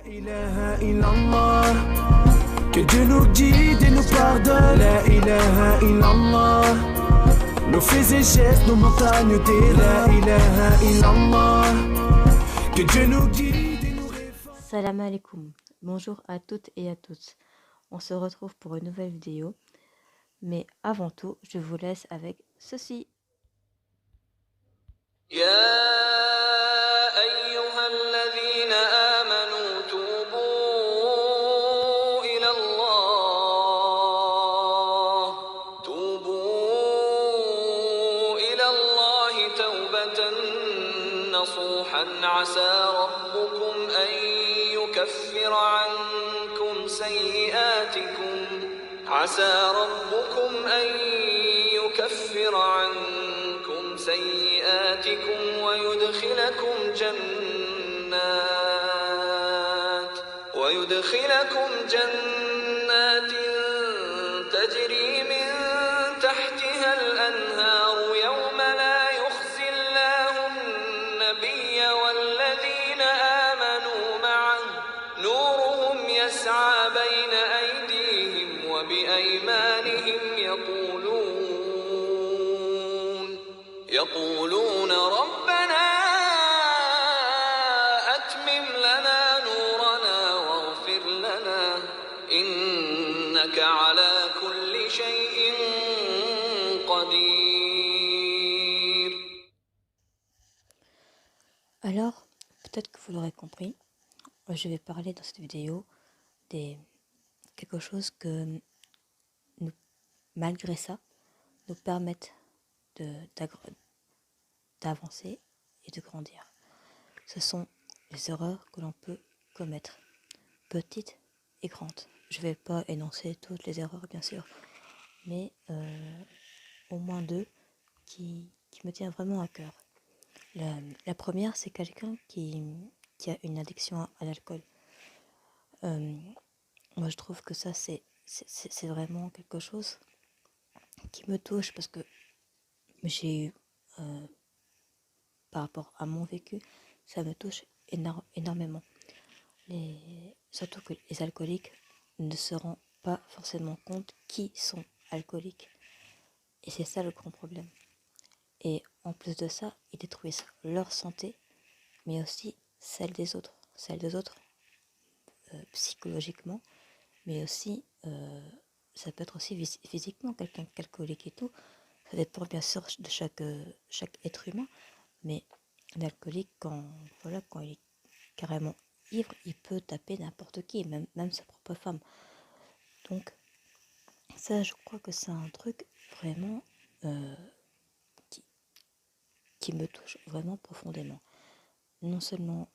ilaha illallah, que Dieu nous guide et nous pardonne. La ilaha illallah, nos faits et gestes, nos montagnes des la ilaha illallah, que Dieu nous guide et nous réforme. Salam alaikum, bonjour à toutes et à tous. On se retrouve pour une nouvelle vidéo, mais avant tout, je vous laisse avec ceci. عسى ربكم أن يكفر عنكم سيئاتكم ويدخلكم جنات تجري من تحتها الأنهار يوم لا يخزي الله النبي والذين آمنوا معه نورهم يسعى بين أيديهم وبأيمانهم يقولون ربنا أتمم لنا نورنا واغفر لنا إنك على كل شيء قدير. Alors, peut-être que vous l'aurez compris, je vais parler dans cette vidéo de quelque chose que nous, malgré ça, nous permettent d'avancer et de grandir. Ce sont les erreurs que l'on peut commettre, petites et grandes. Je ne vais pas énoncer toutes les erreurs, bien sûr, mais au moins deux qui me tiennent vraiment à cœur. La première, c'est quelqu'un qui a une addiction à l'alcool. Moi, je trouve que ça, c'est vraiment quelque chose qui me touche parce que j'ai eu, par rapport à mon vécu, ça me touche énormément. Surtout que les alcooliques ne se rendent pas forcément compte qui sont alcooliques. Et c'est ça le grand problème. Et en plus de ça, ils détruisent leur santé, mais aussi celle des autres. Psychologiquement, mais aussi, ça peut être aussi physiquement, quelqu'un qui est alcoolique et tout. Ça dépend bien sûr de chaque être humain, mais l'alcoolique, quand il est carrément ivre, il peut taper n'importe qui, même sa propre femme. Donc, ça, je crois que c'est un truc vraiment qui me touche vraiment profondément. Non seulement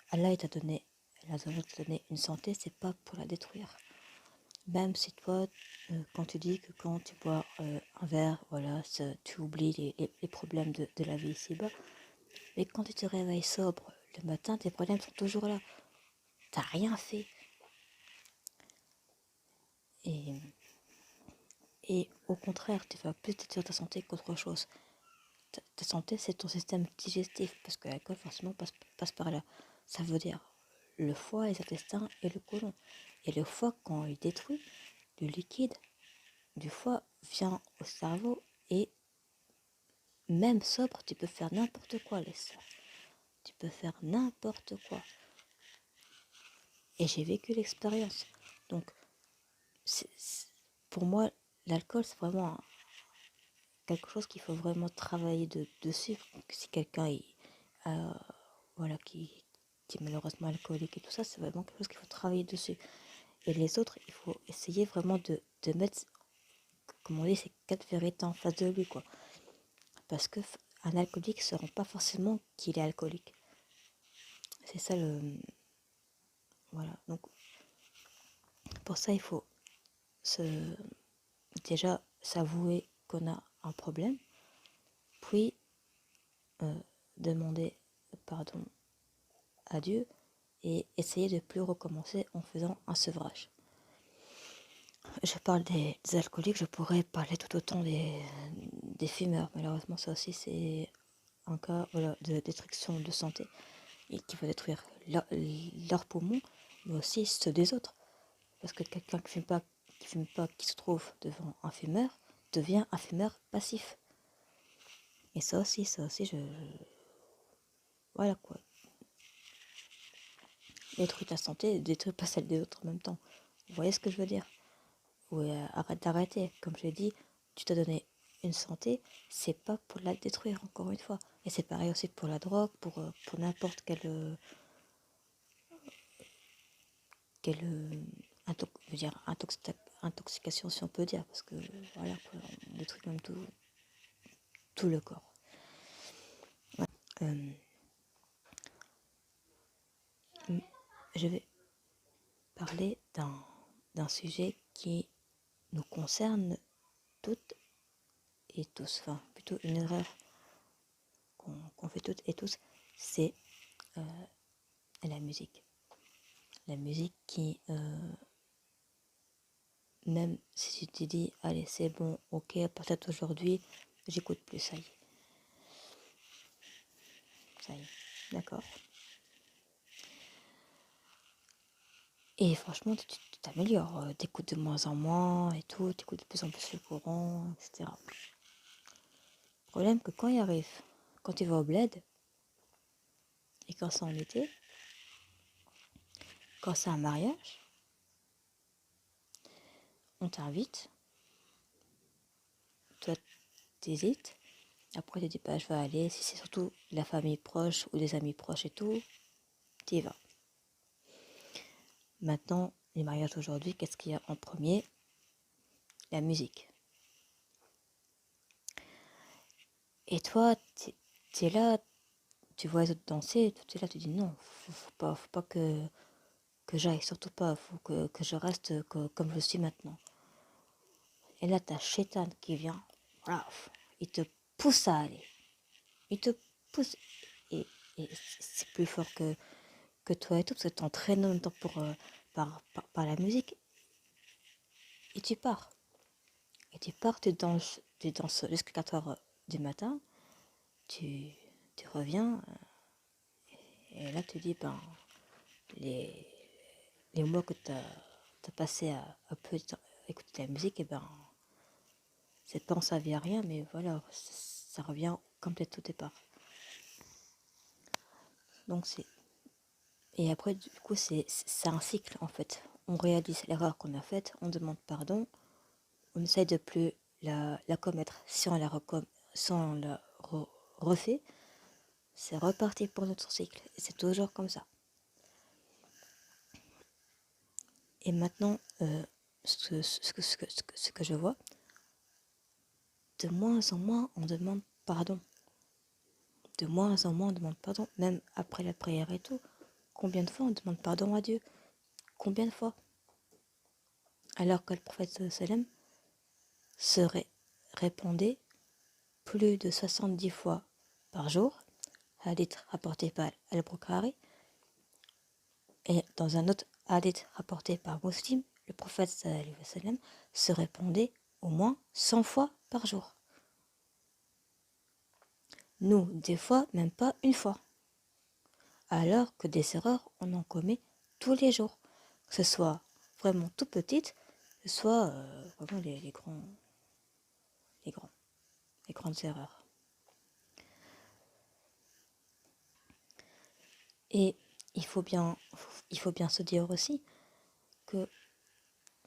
Allah t'a donné une santé, c'est pas pour la détruire. Même si toi, quand tu dis que quand tu bois un verre, voilà, tu oublies les problèmes de la vie ici-bas, mais quand tu te réveilles sobre le matin, tes problèmes sont toujours là. T'as rien fait. Et au contraire, tu vas plus détruire ta santé qu'autre chose. Ta santé, c'est ton système digestif, parce que l'alcool, forcément, passe par là. Ça veut dire le foie, les intestins et le côlon. Et le foie, quand il détruit, le liquide du foie vient au cerveau et même sobre, tu peux faire n'importe quoi, les sœurs. Tu peux faire n'importe quoi. Et j'ai vécu l'expérience. Donc, pour moi, l'alcool, c'est vraiment quelque chose qu'il faut vraiment travailler dessus. Si quelqu'un qui est malheureusement alcoolique et tout ça, c'est vraiment quelque chose qu'il faut travailler dessus. Et les autres, il faut essayer vraiment de mettre, comme on dit, ces 4 vérités en face de lui, quoi. Parce que un alcoolique ne se rend pas forcément qu'il est alcoolique. C'est ça voilà. Donc, pour ça, il faut déjà s'avouer qu'on a un problème, puis demander pardon à Dieu et essayer de ne plus recommencer en faisant un sevrage. Je parle des alcooliques, je pourrais parler tout autant des fumeurs. Malheureusement, ça aussi, c'est un cas de destruction de santé. et qui va détruire leurs poumons, mais aussi ceux des autres. Parce que quelqu'un qui fume pas, qui se trouve devant un fumeur, devient un fumeur passif. Et ça aussi, voilà quoi. Détruit ta santé, détruit pas celle des autres en même temps. Vous voyez ce que je veux dire? Oui, arrête d'arrêter. Comme je l'ai dit, tu t'as donné une santé, c'est pas pour la détruire encore une fois. Et c'est pareil aussi pour la drogue, pour n'importe quelle je veux dire, intoxication si on peut dire, parce que voilà quoi, on détruit même tout le corps. Ouais. Je vais parler d'un sujet qui nous concerne toutes et tous, enfin plutôt une erreur qu'on fait toutes et tous, c'est la musique. La musique qui, même si tu te dis, allez c'est bon, ok, à partir d'aujourd'hui, j'écoute plus, ça y est. Ça y est, d'accord. Et franchement, tu t'améliores, t'écoutes de moins en moins et tout, t'écoutes de plus en plus le courant, etc. Le problème que quand il arrive, quand tu vas au bled, et quand c'est en été, quand c'est un mariage, on t'invite, toi t'hésites, après tu dis bah je vais aller, si c'est surtout la famille proche ou des amis proches et tout, tu y vas. Maintenant, les mariages aujourd'hui, qu'est-ce qu'il y a en premier? La musique. Et toi, t'es là, tu vois les autres danser, tu es là, tu dis non, faut pas que j'aille, surtout pas, faut que je reste comme je suis maintenant. Et là, t'as Chétan qui vient, voilà, il te pousse à aller. Il te pousse, et, et c'est plus fort que toi et tout, parce que t'entraînes en même temps par la musique, et tu pars. Et tu danses jusqu'à 4 heures du matin, tu reviens, et là tu dis, ben, les mois que tu as passé à peu écouter la musique, et ben, c'est pas en servi à rien, mais voilà, ça revient comme peut-être au départ. Donc et après, du coup, c'est un cycle en fait. On réalise l'erreur qu'on a faite, on demande pardon, on essaye de plus la commettre. Si on la refait, c'est reparti pour notre cycle. Et c'est toujours comme ça. Et maintenant, ce que je vois, de moins en moins, on demande pardon. De moins en moins, on demande pardon, même après la prière et tout. Combien de fois on demande pardon à Dieu? Combien de fois? Alors que le prophète sallam répondait plus de 70 fois par jour, hadith rapporté par Al-Bukhari, et dans un autre hadith rapporté par Muslim, le prophète sallallahu alayhi wa sallam se répondait au moins 100 fois par jour. Nous, des fois, même pas une fois. Alors que des erreurs, on en commet tous les jours. Que ce soit vraiment tout petite, que ce soit vraiment les grandes erreurs. Et il faut bien se dire aussi que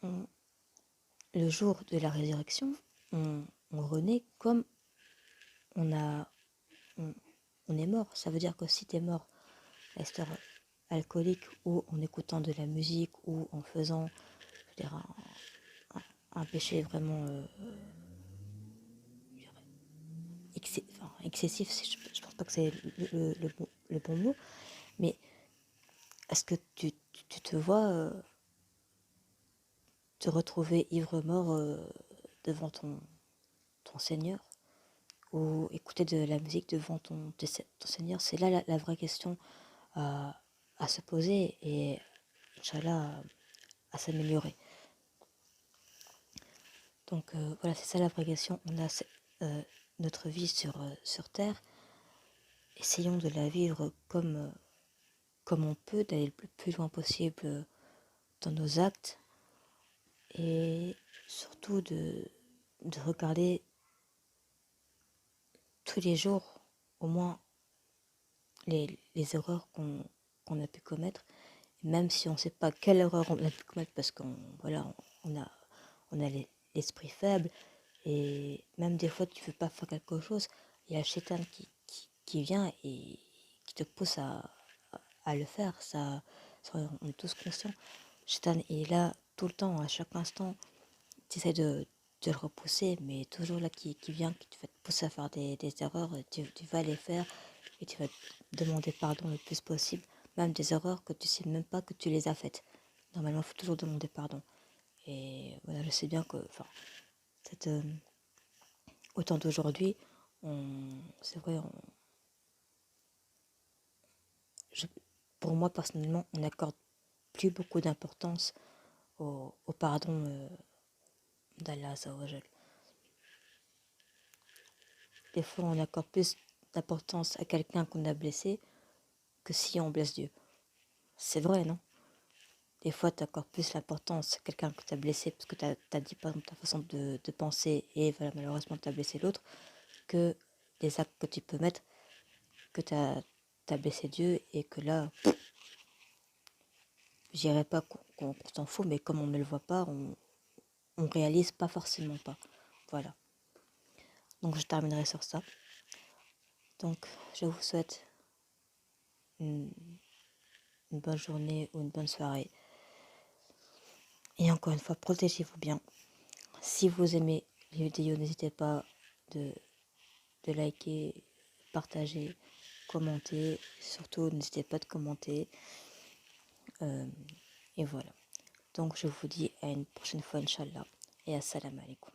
le jour de la résurrection, on renaît comme on est mort. Ça veut dire que si tu es mort à cette heure alcoolique ou en écoutant de la musique ou en faisant, je veux dire, un péché vraiment excessif, je pense pas que c'est le bon mot, mais est-ce que tu te vois te retrouver ivre-mort devant ton Seigneur, ou écouter de la musique devant ton Seigneur? C'est là la vraie question à se poser et Inch'Allah à s'améliorer. Donc voilà, c'est ça la vraie question. On a notre vie sur Terre. Essayons de la vivre comme comme on peut, d'aller le plus loin possible dans nos actes et surtout de regarder tous les jours au moins les erreurs qu'on a pu commettre, même si on ne sait pas quelle erreur on a pu commettre parce qu'on voilà, on a l'esprit faible et même des fois tu veux pas faire quelque chose, il y a le shaitan qui vient et qui te pousse à le faire, ça on est tous conscients. Shaitan est là tout le temps, à chaque instant, tu essaies de le repousser, mais toujours là qui vient, qui va te pousser à faire des erreurs, tu vas les faire et tu vas demander pardon le plus possible, même des erreurs que tu sais même pas que tu les as faites. Normalement, il faut toujours demander pardon. Et voilà, je sais bien que, enfin, cette, au temps d'aujourd'hui, c'est vrai, pour moi personnellement, on n'accorde plus beaucoup d'importance au pardon d'Allah Azzawajal. Des fois, on accorde plus d'importance à quelqu'un qu'on a blessé que si on blesse Dieu. C'est vrai, non? Des fois, tu accordes plus l'importance à quelqu'un que tu as blessé parce que tu as dit, par exemple, ta façon de penser et voilà, malheureusement, tu as blessé l'autre, que des actes que tu peux mettre, que tu as blessé Dieu et que là, je dirais pas qu'on s'en fout, mais comme on ne le voit pas, on réalise pas forcément pas. Voilà. Donc, je terminerai sur ça. Donc, je vous souhaite une bonne journée ou une bonne soirée. Et encore une fois, protégez-vous bien. Si vous aimez les vidéos, n'hésitez pas de liker, partager, commenter. Surtout, n'hésitez pas de commenter. Et voilà. Donc, je vous dis à une prochaine fois, Inch'Allah. Et assalamu alaikum.